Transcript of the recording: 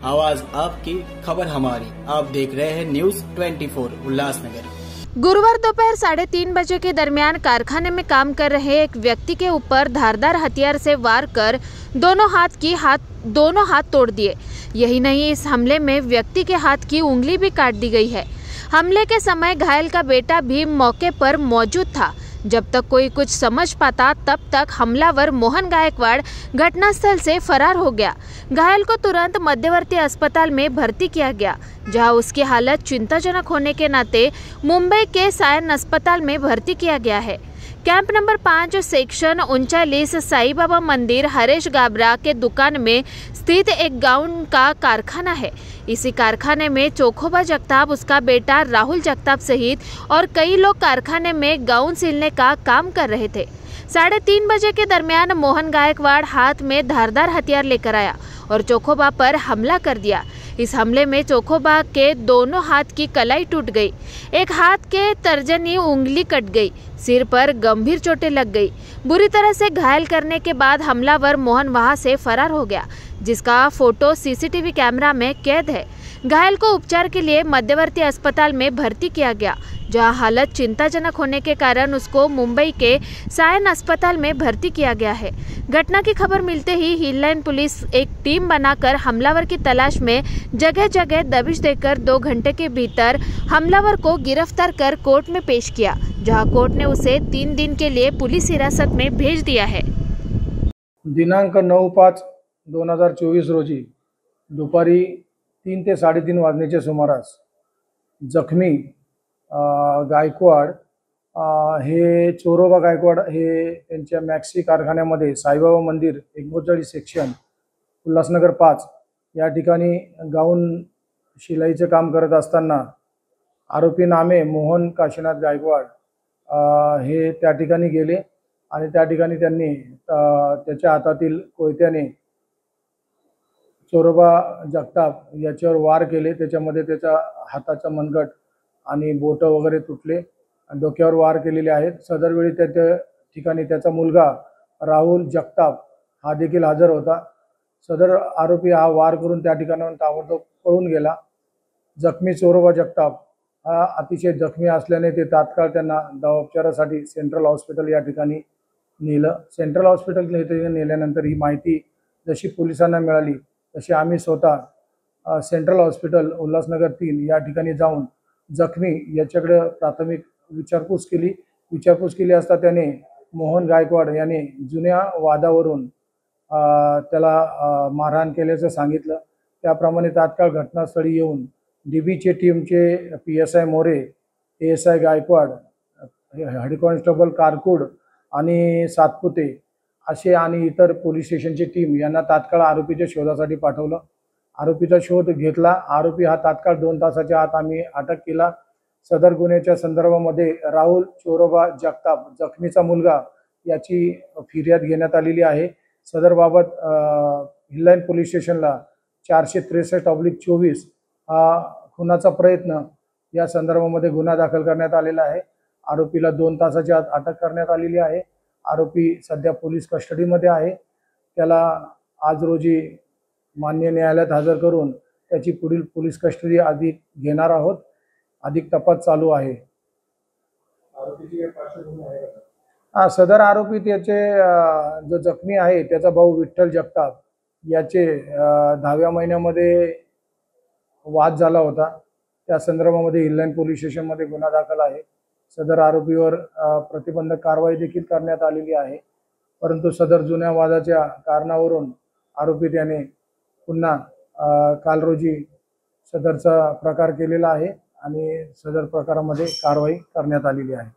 आवाज आपकी, खबर हमारी। आप देख रहे हैं न्यूज 24 उल्लासनगर। गुरुवार दोपहर 3:30 बजे के दरमियान कारखाने में काम कर रहे एक व्यक्ति के ऊपर धारदार हथियार से वार कर दोनों हाथ तोड़ दिए। यही नहीं, इस हमले में व्यक्ति के हाथ की उंगली भी काट दी गई है। हमले के समय घायल का बेटा भी मौके पर मौजूद था। जब तक कोई कुछ समझ पाता तब तक हमलावर मोहन गायकवाड़ घटनास्थल से फरार हो गया। घायल को तुरंत मध्यवर्ती अस्पताल में भर्ती किया गया, जहां उसकी हालत चिंताजनक होने के नाते मुंबई के सायन अस्पताल में भर्ती किया गया है। Camp number 5 section 39 Sai Baba मंदिर हरेश गाबरा के दुकान में स्थित एक गाउन का कारखाना है। इसी कारखाने में चोखोबा जगताप, उसका बेटा राहुल जगताप सहित और कई लोग कारखाने में गाउन सिलने का काम कर रहे थे। 3:30 बजे के दरमियान मोहन गायकवाड़ हाथ में धारदार हथियार लेकर आया और चोखोबा पर हमला कर दिया। इस हमले में चोखोबा के दोनों हाथ की कलाई टूट गई, एक हाथ के तर्जनी उंगली कट गई, सिर पर गंभीर चोटें लग गई। बुरी तरह से घायल करने के बाद हमलावर मोहन वहां से फरार हो गया, जिसका फोटो सीसीटीवी कैमरा में कैद है। घायल को उपचार के लिए मध्यवर्ती अस्पताल में भर्ती किया गया, जहां हालत चिंताजनक होने के कारण उसको मुंबई के सायन अस्पताल में भर्ती किया गया है। घटना की खबर मिलते ही हिललाइन पुलिस एक टीम बनाकर हमलावर की तलाश में जगह जगह दबिश देकर 2 घंटे के भीतर हमलावर को गिरफ्तार कर कोर्ट में पेश किया, जहां कोर्ट ने उसे 3 दिन के लिए पुलिस हिरासत में भेज दिया है। दिनांक 9/5/2024 रोजी दुपारी 3 ते 3:30 वाजण्याच्या सुमारास जखमी गायकवाड हे चोरोबा गायकवाड हे त्यांच्या मॅक्सी कारखान्यामध्ये साईबाबा मंदिर 39 सेक्शन उल्हासनगर 5 या ठिकाणी गाऊन शिलाईचं काम करत असताना आरोपी नामे मोहन काशीनाथ गायकवाड हे त्या ठिकाणी गेले आणि त्या ठिकाणी त्यांनी त्याच्या हातातील कोयत्याने चोरोबा जगताप याच्यावर वार केले। त्याच्यामध्ये त्याचा हाताचा मनगट आणि बोट वगैरे तुटले, डोक्यावर वार केलेले आहेत। सदरवेळी त्या ठिकाणी त्याचा मुलगा राहुल जगताप हा देखील हजर होता। सदर आरोपी हा वार करून त्या ठिकाणाहून ताबडतोब पळून गेला। जखमी चोरोबा जगताप हा अतिशय जखमी असल्याने ते तात्काळ त्यांना दवाउपचारासाठी सेंट्रल हॉस्पिटल या ठिकाणी नेलं। सेंट्रल हॉस्पिटल नेल्यानंतर ही माहिती जशी पोलिसांना मिळाली तशी आम्ही स्वतः सेंट्रल हॉस्पिटल उल्हासनगर 3 या ठिकाणी जाऊन जखमी याच्याकडे प्राथमिक विचारपूस केली असता त्याने मोहन गायकवाड याने जुन्या वादावरून त्याला मारहाण केल्याचं सांगितलं। त्याप्रमाणे तात्काळ घटनास्थळी येऊन डीबीचे टीमचे PSI More, ASI Gaikwad, head constable Karkud आणि सातपुते असे आणि इतर पोलीस स्टेशनची टीम यांना तात्काळ आरोपीच्या शोधासाठी पाठवलं। आरोपीचा शोध घेतला। आरोपी हा तात्काळ 2 तासाच्या आत आम्ही अटक केला। सदर गुन्ह्याच्या संदर्भामध्ये राहुल चोरोबा जगताप जखमीचा मुलगा याची फिर्याद घेण्यात आलेली आहे। सदर बाबत हिललाइन पोलीस स्टेशनला 463/24 हा खुनाचा प्रयत्न या संदर्भामध्ये गुन्हा दाखल करण्यात आलेला आहे। आरोपीला 2 तासाच्या आत अटक करण्यात आलेली आहे। आरोपी सध्या पोलीस कस्टडीमध्ये आहे। त्याला आज रोजी मान्य न्यायालयात हजर करून त्याची पुढील पोलीस कस्टडी अधिक घेणार आहोत। अधिक तपास चालू आहे। सदर आरोपी त्याचे जो जखमी आहे त्याचा भाऊ विठ्ठल जगताप याचे 10व्या महिन्यामध्ये वाद झाला होता। त्या संदर्भामध्ये हिललाइन पोलीस स्टेशनमध्ये गुन्हा दाखल आहे। सदर आरोपीवर प्रतिबंधक कारवाई देखील करण्यात आलेली आहे, परंतु सदर जुन्या वादाच्या कारणावरून आरोपी त्याने पुन्हा काल रोजी सदरचा प्रकार केलेला आहे आणि सदर प्रकारामध्ये कारवाई करण्यात आलेली आहे।